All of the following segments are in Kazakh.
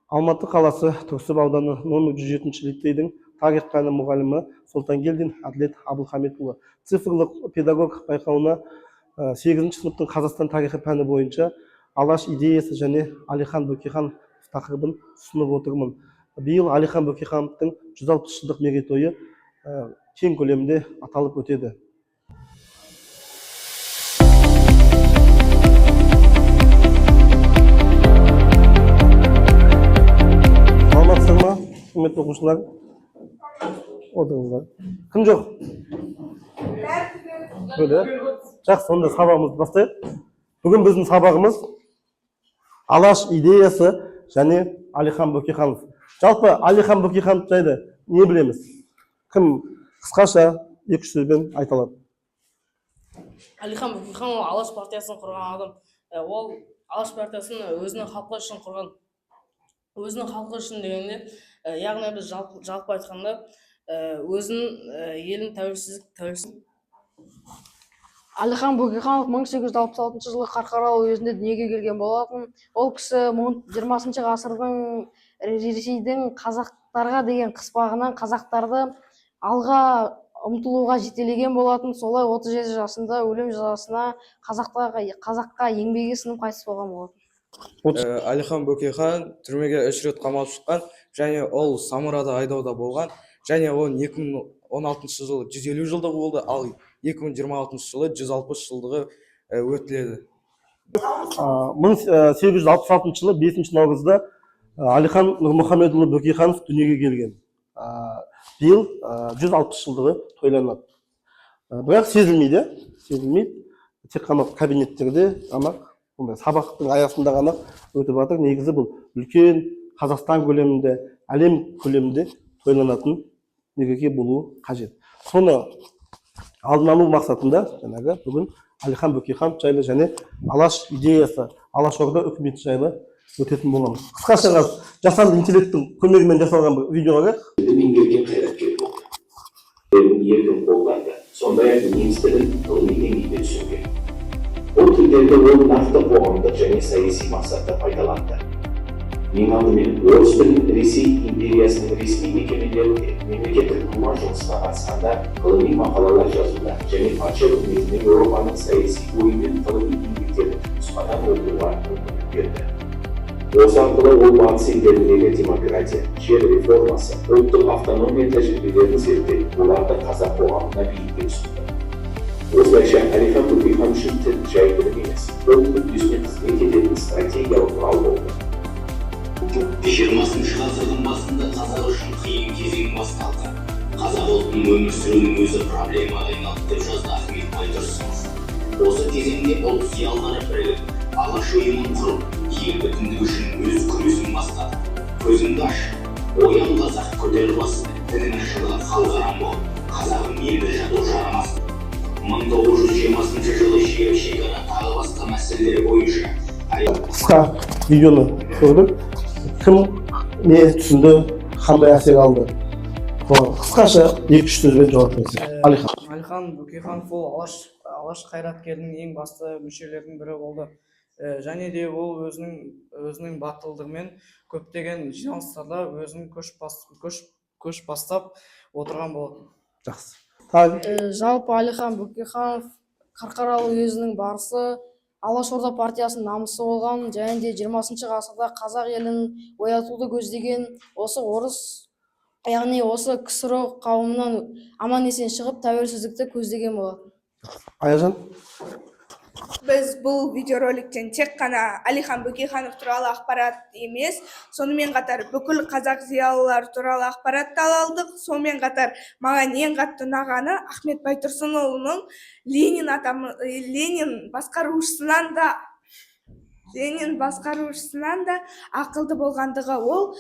Алматы қаласы Түрксіб ауданы номер 107 лицейдің тарих пәні мұғалімі Сұлтангелдин Әділет Абылхамитұлы цифрлық педагог байқауына 8 сыныптың Қазақстан тарихы пәні бойынша Алаш идеясы және Әлихан Бөкейханов тақырыбын ұсынып отырмын. Биыл Әлихан Бөкейхановтың 160 жылдық мерейтойы кең көлемде аталып өтеді. Саламатсыздар ма, құрметті оқушылар? Отырыңыздар. Кім жоқ? Жақсы, онда сабағымызды бастайық. Бүгін біздің сабағымыз Алаш идеясы және Әлихан Бөкейханов. Жалпы Әлихан Бөкейханов жайлы не білеміз? Кім қысқаша 2-3 сөзбен айта алады? Әлихан Бөкейханов Алаш партиясын құрған адам. Ол Алаш партиясын өзінің халқы үшін құрған. Өзінің халқы үшін дегенде, яғни біз жалпы айтқанда, өзінің елін тәуелсіз. Әлихан Бөкейханов 1866 жылы Қарқаралы уезінде дүниеге келген болатын. Ол кісі 20 ғасырдың Ресейдің қазақтарға деген қыспағынан қазақтарды алға ұмтылуға жетелеген болатын. Солай 37 жасында өлім жазасына қазаққа еңбегі сіңіп қайтыс болған болатын. Әлихан Бөкейхан түрмеге 3 рет қамалып шыққан, және ол Самарада айдауда болған, және ол 2016 жылы 150 жылдығы болды, ал 2026 жылы 160 жылдығы өтіледі. 1866 жылы 5 наурызда Әлихан Нұрмұхамедұлы Бөкейханов дүниеге келген. Биыл 160 жылдығы тойланады. Бірақ сезілмейді. Тек қана кабинеттерде, сабақтың аясында ғана өтіп жатыр. Негізі бұл үлкен Қазақстан көлемінде, әлем көлемінде тойланатын мереке болуы қажет. Соны алдын алу мақсатында бүгін Әлихан Бөкейханов жайлы және Алаш идеясы, Алашорда үкіметі жайлы өтетін боламыз. Қысқаша жасанды интеллекттің көмегімен жасалған бір видеоға меңгерген қайраткер болды. Еркін қолданды. Сондай-ақ неміс тілін ғылыми деңгейде түсінген. Бұл тілдерді ол нақты қоғамдық және саяси мақсатта пайдаланды. Ең алдымен орыс тілін Ресей империясының ресми мекемелерінде мемлекеттік дума жұмысына қатысқанда ғылыми мақалалар жазуда және патша үкіметіне Еуропаның саяси ойы мен ғылыми еңбектерін нұсқадан оқуға мүмкіндік берді. Осы арқылы ол батыс елдеріндегі демократия, жер реформасы, ұлттық автономия тәжірибелерін зерттеп, оларды қазақ қоғамына бейімге түсірді. Осылайша Әлихан Бөкейхан үшін тіл жай білім емес, ол мүддесіне қызмет ететін стратегиялық құрал болды. 20 ғасырдың басында қазақ үшін қиын кезең басталды. Қазақ ұлтының өмір сүруінің өзі проблемаға айналды деп жазды Ахмет Байтұрсынов. Осы кезеңде ұлт зиялылары бірігіп, Алаш ұйымын құрып, ел бүтіндігі үшін өз күресін бастады. Көзіңді аш, оян қазақ көтер бас, дінін ашылы халқарам бол, қазағым елді жату жарамас. 1920 жылы жер шекара тағы басқа мәселелері бойынша қысқа видеоны көрдік. Кім не түсінді, қандай әсер алды? Қысқаша 2-3 сөзбен жауап берсек. Әлихан Бөкейханов ол Алаш қайраткерінің ең басты мүшелерінің бірі болды. Және де ол өзінің батылдығымен көптеген жиналыстарда өзінің көш бастап отырған болды. Жақсы. Жалпы Әлихан Бөкейханов Қарқаралы уезінің барысы, Алашорда партиясының намысы болған, және де 20 ғасырда қазақ елін оятуды көздеген, осы орыс, яғни осы КСРО қауымынан аман есен шығып, тәуелсіздікті көздеген болатын. Аяжан? Біз бұл видеороликтен тек қана Әлихан Бөкейханов туралы ақпарат емес, сонымен қатар бүкіл қазақ зиялылар туралы ақпаратты алдық. Сонымен қатар маған ең қатты ұнағаны Ахмет Байтұрсынұлының Ленин басқарушысынан да ақылды болғандығы. Ол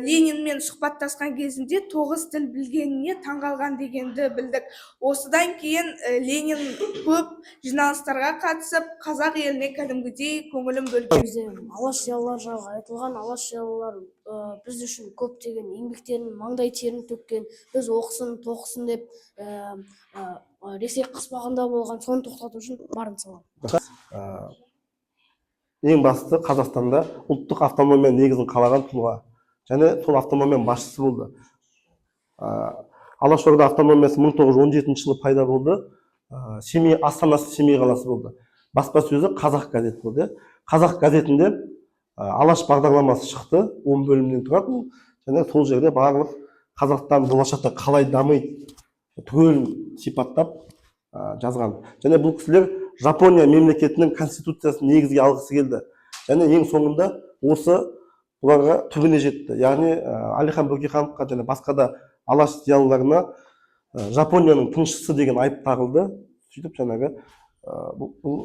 Ленинмен сұхбаттасқан кезінде 9 тіл білгеніне таңғалған дегенді білдік. Осыдан кейін Ленин көп жиналыстарға қатысып, қазақ еліне кәдімгідей көңілін бөлген. Алаш зиялылар жайлы айтылған, алаш зиялылар біз үшін көптеген еңбектерін, маңдай терін төккен, біз оқысын, тоқысын деп Ресей қыспағында болған, соны тоқтату үшін барын саламын. ең басты Қазақстанда ұлттық автономия негізін қалаған тұлға және сол автономияның басшысы болды. Алашорда автономиясы 1917 жылы пайда болды. Семей астанасы Семей қаласы болды. Баспасөзі Қазақ газеті болды. Қазақ газетінде Алаш бағдарламасы шықты, 10 бөлімнен тұратын, және сол жерде барлық Қазақстан болашақта қалай дамиды түгел сипаттап жазған. Және бұл кісілер Жапония мемлекетінің конституциясын негізге алғысы келді. Және ең соңында осы бұларға түбіне жетті. Яғни Әлихан Бөкейхановқа және басқа да алаш зиялыларына Жапонияның тыңшысы деген айып тағылды. Сөйтіп жаңағы бұл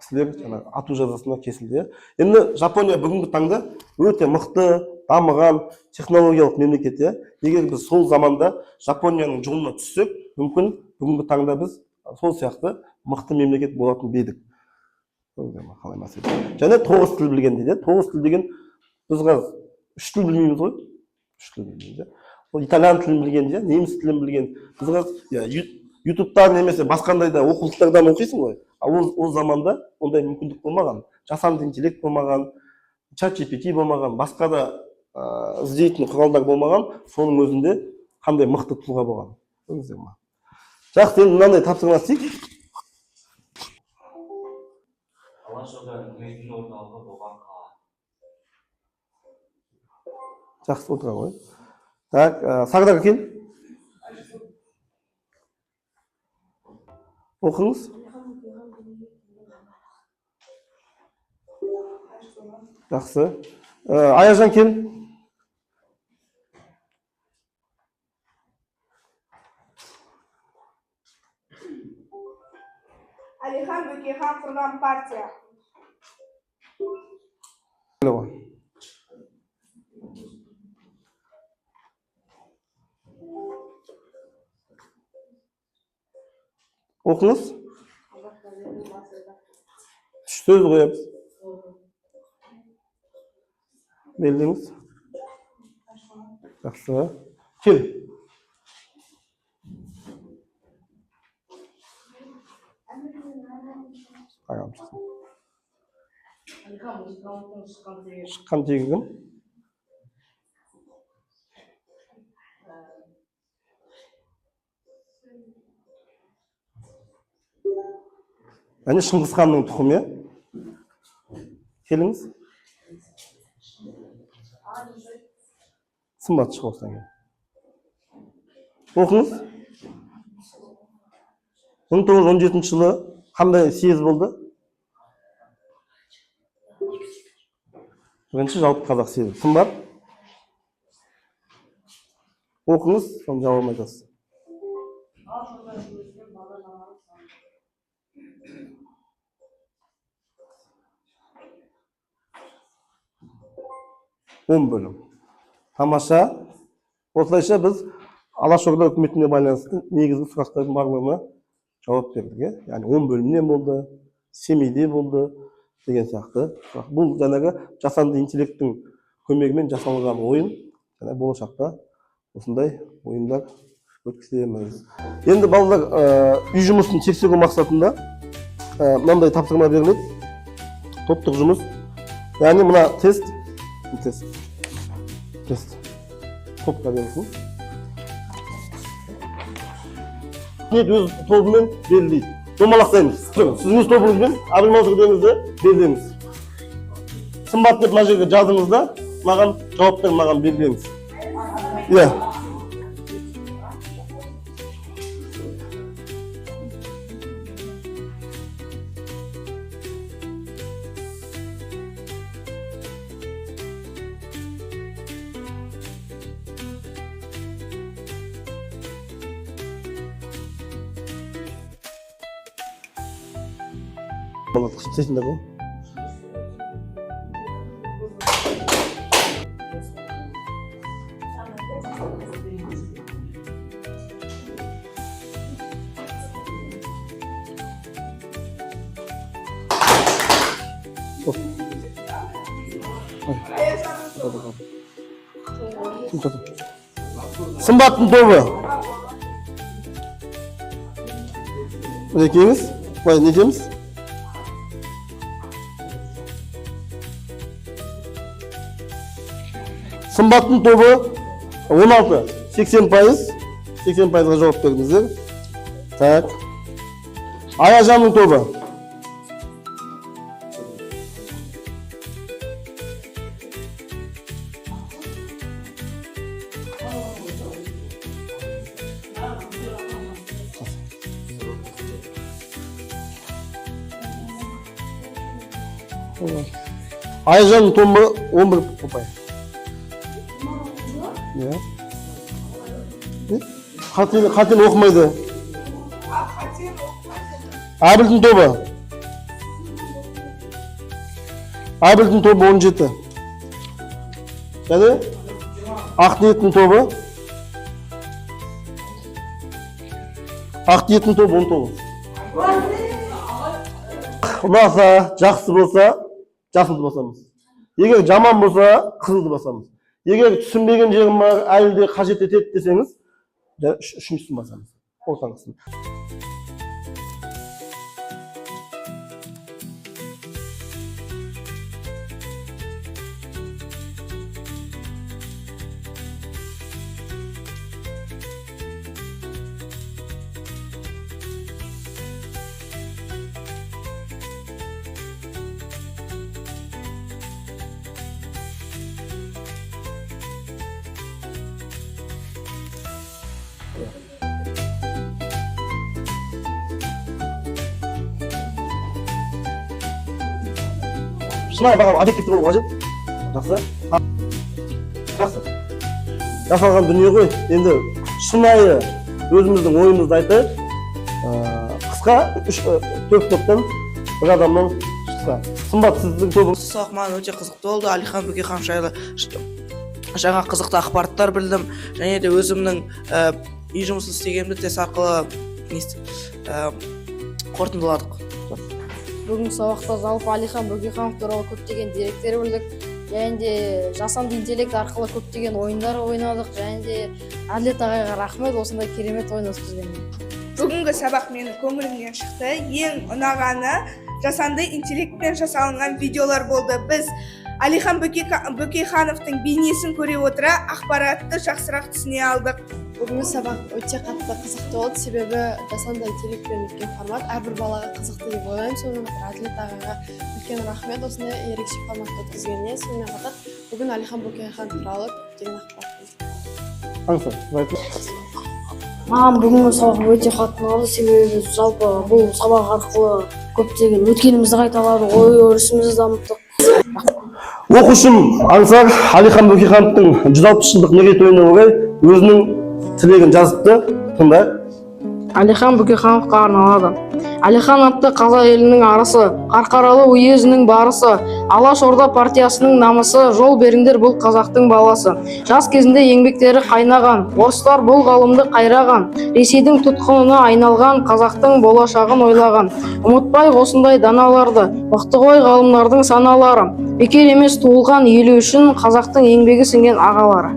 кісілер жаңағы ату жазасына кесілді. Енді Жапония бүгінгі таңда өте мықты, дамыған технологиялық мемлекет. Егер біз сол заманда Жапонияның жолына түссек, мүмкін бүгінгі таңда біз сол сияқты мықты мемлекет болатын бедік. Және 9 тіл білген дейді. 9 тіл деген біз қазір 3 тіл білмейміз ғой. 3 тіл білмейміз. Ол итальян тілін білген, неміс тілін білген. Біз қазір ютубтан немесе басқандай да оқулықтардан оқисың ғой. Ол заманда ондай мүмкіндік болмаған. Жасанды интеллект болмаған, чат GPT болмаған, басқа да іздейтін құралдар болмаған. Соның өзінде қандай мықты тұлға болған. Жақсы, енді мынандай тапсырма істейік. Алашорда үкіметінің орталығы болған қала. Жақсы, отыра ғой. Так, Сағдар кел. Оқыңыз. Жақсы. Аяжан кел. Әлихан Бөкейхан құрған партия. Оқыңыз. Сөз қойып. Белдеңіз. Жақсы. Кел. Шыққан тегі кім? Әне Шыңғыс ханның тұқымы. Келіңіз. Сымбат шығып осыдан кейін. Оқыңыз. 1917 жылы қандай съезд болды? Бірінші жалпы қазақ съезі. Сымбат. Оқыңыз, соны жауап айтасыз. Бөлім. Тамаша. Осылайша біз Алашорда үкіметіне байланысты негізгі сұрақтардың барлығына жауап бердік. Яғни 10 бөлімнен болды, Семейде болды деген сияқты. Бұл жаңағы жасанды интеллекттің көмегімен жасалған ойын, және болашақта осындай ойындар өткіземіз. Енді балалар үй жұмысын тексеру мақсатында мынандай тапсырма беріледі. Топтық жұмыс. Яғни мына тест. Топқа берілсін. Өз тобымен белгілейді. Домалақтаймыз. Сіз өз тобыңызбен Абылмансұрдеңізді белгілеңіз. Сымбат деп мына жерге жазыңыз да, маған жауаптар маған белгілеңіз. Иә. Балат қысып ғой. Сымбаттың тобы. Мінекейіңіз, былай не етеміз? Сымбаттың тобы 16, 80%. 80%-ға жауап бердіңіздер. Так. Аяжанның тобы. Аяжанның тобы 11 ұпай. Қатын оқымайды. Абілдің тобы. Абілдің тобы 17. Және Ақниеттің тобы. Ақниеттің тобы 19. Ұнаса, жақсы болса, жасылды басамыз. Егер жаман болса, қызылды басамыз. Егер түсінбеген жерім бар, әлі де қажет етеді десеңіз, үшіншісін басамыз. Ортаңғысын. Шынайы бағам объективті болу қажет. Жақсы. Жақсы. Жасалған дүние ғой. Енді шынайы өзіміздің ойымызды айтайық. Қысқа 4 топтан бір адамнан шықса. Сымбат, сіздің тобыңыз. Сақ маған өте қызықты болды. Алихан Бөкейхан жайлы жаңа қызықты ақпараттар білдім. Және де өзімнің үй жұмысын істегенімді тест арқылы қорытындыладық. Бүгінгі сабақта жалпы Алихан Бөкейханов туралы көптеген деректер білдік. Және де жасанды интеллект арқылы көптеген ойындар ойнадық. Және де Әділет ағайға рахмет осындай керемет ойын өткізгеніне. Бүгінгі сабақ менің көңілімнен шықты. Ең ұнағаны жасанды интеллектпен жасалынған видеолар болды. Біз Алихан Бөкейхановтың бейнесін көре отыра ақпаратты жақсырақ түсіне алдық. Бүгінгі сабақ өте қатты қызықты болды, себебі жасанды интеллектпен өткен формат әрбір балаға қызықты деп ойлаймын. Сонымен қатар Әділет ағайға үлкен рахмет осындай ерекше форматты өткізгеніне. Сонымен қатар бүгін Алихан Бөкейхан туралы көптеген ақпарат білдік. Маған бүгінгі сабақ өте қатты ұнады, себебі жалпы бұл сабақ арқылы көптеген өткенімізді қайталады, ой-өрісімізді дамыттық. Оқушым Аңсар Алихан Бөкейхановтың 160 жылдық мерейтойына орай өзінің тілегін жазыпты. Тыңдайық. Алихан Бөкейхановқа арналады. Алихан атты қазақ елінің арысы, Қарқаралы уезінің барысы, Алаш Орда партиясының намысы, жол беріңдер бұл қазақтың баласы. Жас кезінде еңбектері қайнаған, орыстар бұл ғалымды қайраған, Ресейдің тұтқынына айналған, қазақтың болашағын ойлаған. Ұмытпай осындай даналарды, мықты ғой ғалымдардың саналары, бекер емес туылған елі үшін қазақтың еңбегі сіңген ағалары.